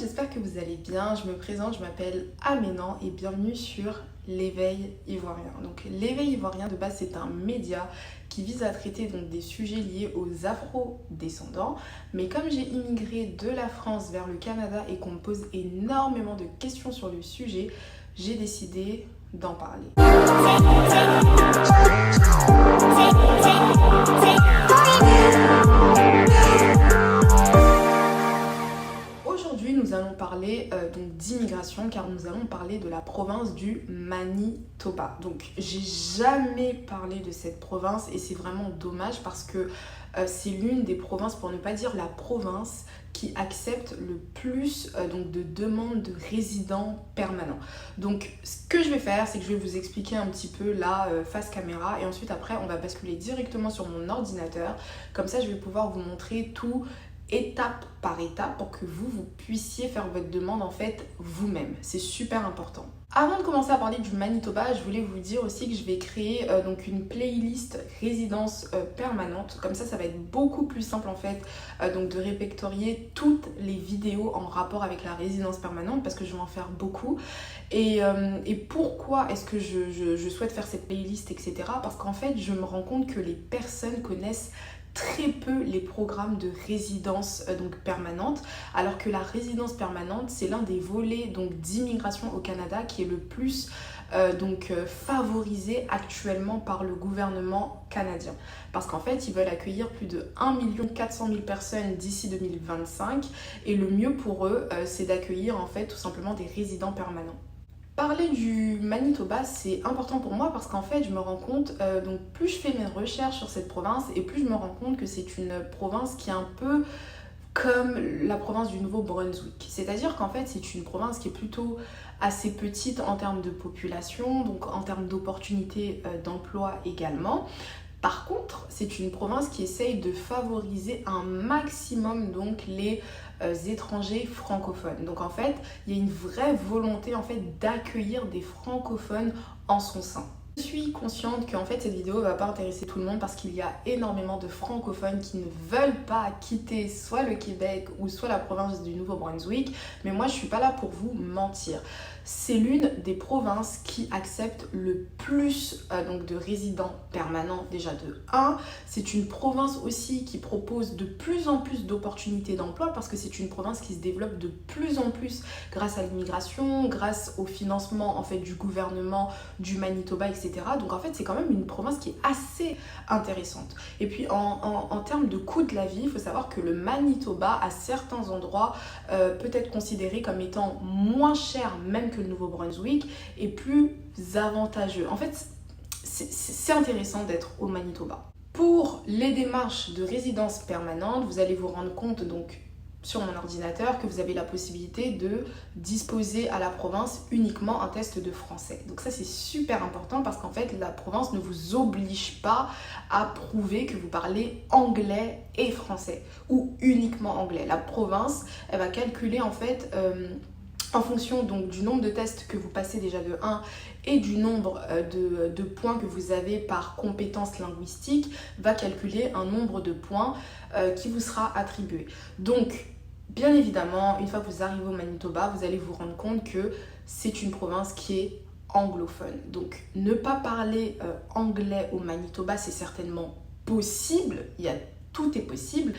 j'espère que vous allez bien. Je me présente, je m'appelle Aménan et bienvenue sur l'éveil ivoirien. Donc l'éveil ivoirien de base c'est un média qui vise à traiter donc des sujets liés aux afro-descendants. Mais comme j'ai immigré de la France vers le Canada et qu'on me pose énormément de questions sur le sujet, j'ai décidé d'en parler. Aujourd'hui, nous allons parler donc d'immigration car nous allons parler de la province du Manitoba. Donc, j'ai jamais parlé de cette province et c'est vraiment dommage parce que c'est l'une des provinces, pour ne pas dire la province, qui accepte le plus donc de demandes de résidents permanents. Donc, ce que je vais faire, c'est que je vais vous expliquer un petit peu là face caméra et ensuite après, on va basculer directement sur mon ordinateur. Comme ça, je vais pouvoir vous montrer tout étape par étape pour que vous puissiez faire votre demande en fait vous-même. C'est super important. Avant de commencer à parler du Manitoba, je voulais vous dire aussi que je vais créer donc une playlist résidence permanente. Comme ça va être beaucoup plus simple en fait donc de répertorier toutes les vidéos en rapport avec la résidence permanente parce que je vais en faire beaucoup. Et pourquoi est-ce que je souhaite faire cette playlist, etc. Parce qu'en fait, je me rends compte que les personnes connaissent très peu les programmes de résidence donc permanente, alors que la résidence permanente c'est l'un des volets donc d'immigration au Canada qui est le plus favorisé actuellement par le gouvernement canadien, parce qu'en fait ils veulent accueillir plus de 1 400 000 personnes d'ici 2025 et le mieux pour eux c'est d'accueillir en fait tout simplement des résidents permanents. Parler du Manitoba, c'est important pour moi parce qu'en fait, je me rends compte, donc plus je fais mes recherches sur cette province et plus je me rends compte que c'est une province qui est un peu comme la province du Nouveau-Brunswick. C'est-à-dire qu'en fait, c'est une province qui est plutôt assez petite en termes de population, donc en termes d'opportunités d'emploi également. Par contre, c'est une province qui essaye de favoriser un maximum donc les étrangers francophones. Donc en fait, il y a une vraie volonté en fait d'accueillir des francophones en son sein. Je suis consciente qu'en fait cette vidéo ne va pas intéresser tout le monde parce qu'il y a énormément de francophones qui ne veulent pas quitter soit le Québec ou soit la province du Nouveau-Brunswick, mais moi je suis pas là pour vous mentir. C'est l'une des provinces qui accepte le plus donc de résidents permanents déjà de 1. C'est une province aussi qui propose de plus en plus d'opportunités d'emploi parce que c'est une province qui se développe de plus en plus grâce à l'immigration, grâce au financement en fait du gouvernement du Manitoba, etc. Donc en fait c'est quand même une province qui est assez intéressante. Et puis en termes de coût de la vie, il faut savoir que le Manitoba à certains endroits peut être considéré comme étant moins cher même que le Nouveau-Brunswick et plus avantageux. En fait, c'est intéressant d'être au Manitoba. Pour les démarches de résidence permanente, vous allez vous rendre compte donc sur mon ordinateur que vous avez la possibilité de disposer à la province uniquement un test de français. Donc ça c'est super important parce qu'en fait la province ne vous oblige pas à prouver que vous parlez anglais et français ou uniquement anglais. La province elle va calculer en fait en fonction donc du nombre de tests que vous passez déjà de 1 et du nombre de points que vous avez par compétence linguistique, va calculer un nombre de points qui vous sera attribué. Donc, bien évidemment, une fois que vous arrivez au Manitoba, vous allez vous rendre compte que c'est une province qui est anglophone. Donc, ne pas parler anglais au Manitoba, c'est certainement possible, tout est possible,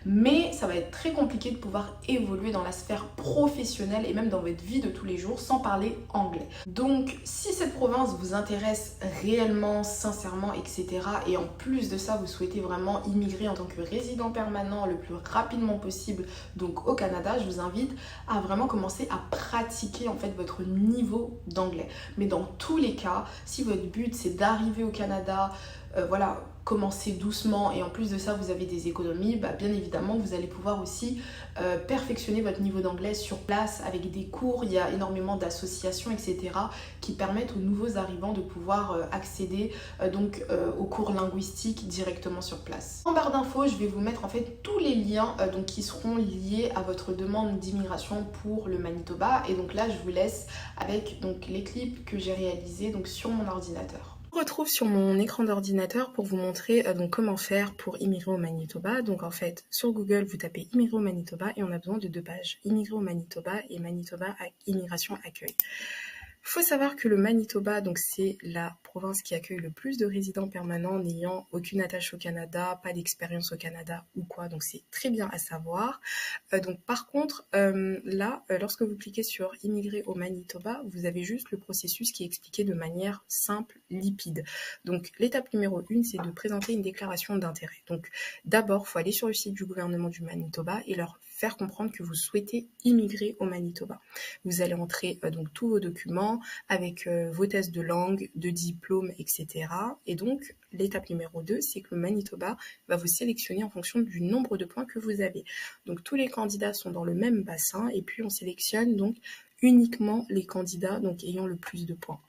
mais ça va être très compliqué de pouvoir évoluer dans la sphère professionnelle et même dans votre vie de tous les jours sans parler anglais. Donc si cette province vous intéresse réellement, sincèrement, etc. et en plus de ça vous souhaitez vraiment immigrer en tant que résident permanent le plus rapidement possible donc au Canada, je vous invite à vraiment commencer à pratiquer en fait votre niveau d'anglais. Mais dans tous les cas, si votre but c'est d'arriver au Canada, commencer doucement et en plus de ça vous avez des économies, bien évidemment vous allez pouvoir aussi perfectionner votre niveau d'anglais sur place avec des cours. Il y a énormément d'associations etc. qui permettent aux nouveaux arrivants de pouvoir accéder aux cours linguistiques directement sur place. En barre d'infos je vais vous mettre en fait tous les liens qui seront liés à votre demande d'immigration pour le Manitoba et donc là je vous laisse avec donc les clips que j'ai réalisés donc sur mon ordinateur. Je me retrouve sur mon écran d'ordinateur pour vous montrer donc comment faire pour immigrer au Manitoba. Donc en fait, sur Google, vous tapez immigrer au Manitoba et on a besoin de 2 pages. Immigrer au Manitoba et Manitoba Immigration Accueil. Il faut savoir que le Manitoba, donc c'est la province qui accueille le plus de résidents permanents n'ayant aucune attache au Canada, pas d'expérience au Canada ou quoi, donc c'est très bien à savoir. Donc par contre, lorsque vous cliquez sur immigrer au Manitoba, vous avez juste le processus qui est expliqué de manière simple, limpide. Donc l'étape numéro 1, c'est de présenter une déclaration d'intérêt. Donc d'abord, il faut aller sur le site du gouvernement du Manitoba et leur faire comprendre que vous souhaitez immigrer au Manitoba. Vous allez entrer donc tous vos documents avec vos tests de langue, de diplôme, etc. Et donc l'étape numéro 2, c'est que le Manitoba va vous sélectionner en fonction du nombre de points que vous avez. Donc tous les candidats sont dans le même bassin et puis on sélectionne donc uniquement les candidats donc ayant le plus de points.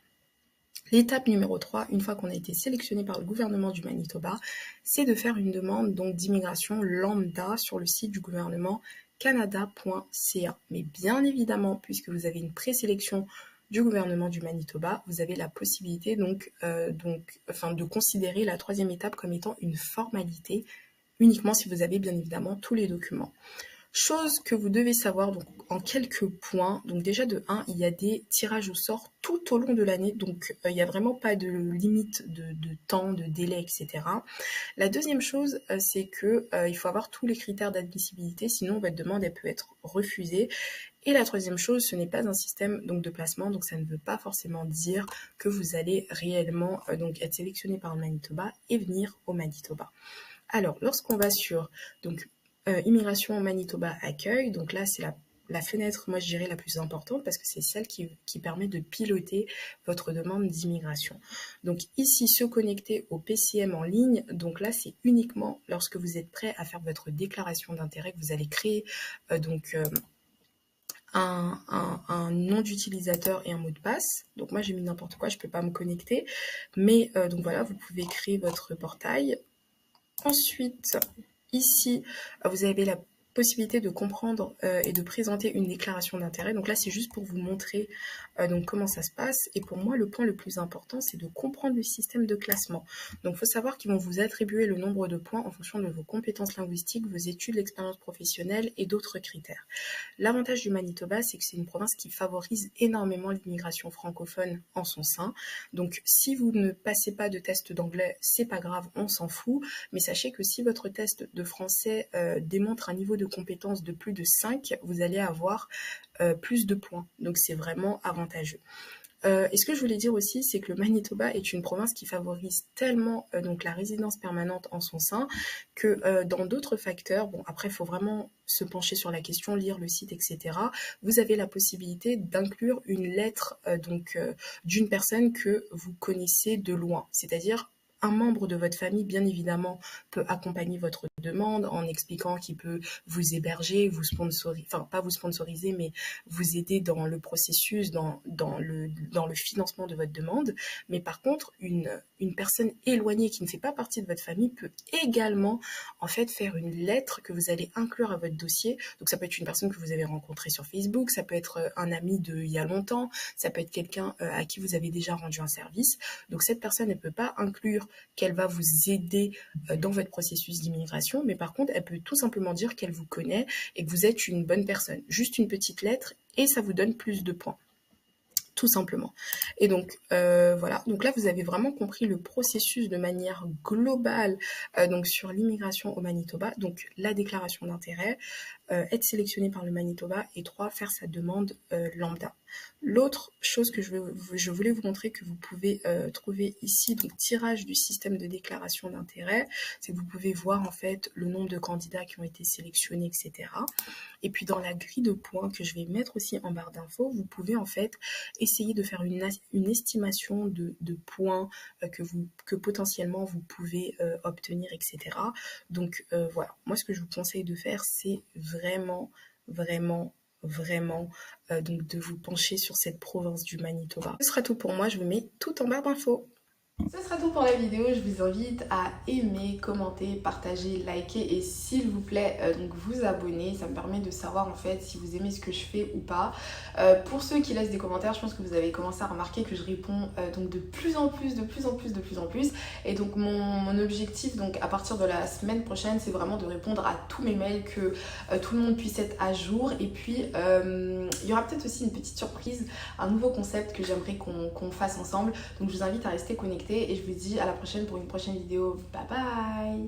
L'étape numéro 3, une fois qu'on a été sélectionné par le gouvernement du Manitoba, c'est de faire une demande donc d'immigration lambda sur le site du gouvernement canada.ca. Mais bien évidemment, puisque vous avez une présélection du gouvernement du Manitoba, vous avez la possibilité de considérer la 3e étape comme étant une formalité, uniquement si vous avez bien évidemment tous les documents. Chose que vous devez savoir donc, en quelques points. Donc déjà de 1, il y a des tirages au sort tout au long de l'année. Donc il n'y a vraiment pas de limite de temps, de délai, etc. La deuxième chose, c'est que il faut avoir tous les critères d'admissibilité, sinon votre demande elle peut être refusée. Et la troisième chose, ce n'est pas un système donc de placement, donc ça ne veut pas forcément dire que vous allez réellement donc être sélectionné par le Manitoba et venir au Manitoba. Alors, lorsqu'on va sur donc Immigration Manitoba Accueil, donc là c'est la fenêtre, moi je dirais la plus importante parce que c'est celle qui permet de piloter votre demande d'immigration. Donc ici, se connecter au PCM en ligne, donc là c'est uniquement lorsque vous êtes prêt à faire votre déclaration d'intérêt que vous allez créer un nom d'utilisateur et un mot de passe. Donc moi j'ai mis n'importe quoi, je ne peux pas me connecter, mais donc voilà, vous pouvez créer votre portail. Ensuite, ici, vous avez la possibilité de comprendre et de présenter une déclaration d'intérêt. Donc là, c'est juste pour vous montrer donc comment ça se passe. Et pour moi, le point le plus important, c'est de comprendre le système de classement. Donc, il faut savoir qu'ils vont vous attribuer le nombre de points en fonction de vos compétences linguistiques, vos études, l'expérience professionnelle et d'autres critères. L'avantage du Manitoba, c'est que c'est une province qui favorise énormément l'immigration francophone en son sein. Donc, si vous ne passez pas de test d'anglais, c'est pas grave, on s'en fout. Mais sachez que si votre test de français démontre un niveau de compétence de plus de 5, vous allez avoir plus de points. Donc c'est vraiment avantageux. Et ce que je voulais dire aussi, c'est que le Manitoba est une province qui favorise tellement donc la résidence permanente en son sein que dans d'autres facteurs, bon après il faut vraiment se pencher sur la question, lire le site, etc. Vous avez la possibilité d'inclure une lettre d'une personne que vous connaissez de loin, c'est-à-dire un membre de votre famille, bien évidemment, peut accompagner votre demande en expliquant qu'il peut vous héberger, vous sponsoriser, enfin pas vous sponsoriser, mais vous aider dans le processus, dans le financement de votre demande. Mais par contre, une personne éloignée qui ne fait pas partie de votre famille peut également en fait faire une lettre que vous allez inclure à votre dossier. Donc ça peut être une personne que vous avez rencontrée sur Facebook, ça peut être un ami d'il y a longtemps, ça peut être quelqu'un à qui vous avez déjà rendu un service. Donc cette personne ne peut pas inclure qu'elle va vous aider dans votre processus d'immigration, mais par contre, elle peut tout simplement dire qu'elle vous connaît et que vous êtes une bonne personne. Juste une petite lettre et ça vous donne plus de points. Tout simplement. Et donc voilà, donc là vous avez vraiment compris le processus de manière globale donc sur l'immigration au Manitoba, donc la déclaration d'intérêt, être sélectionné par le Manitoba et 3, faire sa demande lambda. L'autre chose que je voulais vous montrer que vous pouvez trouver ici, donc tirage du système de déclaration d'intérêt, c'est que vous pouvez voir en fait le nombre de candidats qui ont été sélectionnés, etc. Et puis dans la grille de points que je vais mettre aussi en barre d'infos, vous pouvez en fait essayer de faire une estimation de points que potentiellement vous pouvez obtenir, etc. Donc voilà, moi ce que je vous conseille de faire, c'est vraiment donc de vous pencher sur cette province du Manitoba. Ce sera tout pour moi, je vous mets tout en barre d'infos. Ce sera tout pour la vidéo, je vous invite à aimer, commenter, partager, liker et s'il vous plaît donc vous abonner, ça me permet de savoir en fait si vous aimez ce que je fais ou pas. Pour ceux qui laissent des commentaires, je pense que vous avez commencé à remarquer que je réponds donc de plus en plus et donc mon objectif donc à partir de la semaine prochaine c'est vraiment de répondre à tous mes mails, que tout le monde puisse être à jour et puis il y aura peut-être aussi une petite surprise, un nouveau concept que j'aimerais qu'on fasse ensemble, donc je vous invite à rester connectés et je vous dis à la prochaine pour une prochaine vidéo. Bye bye.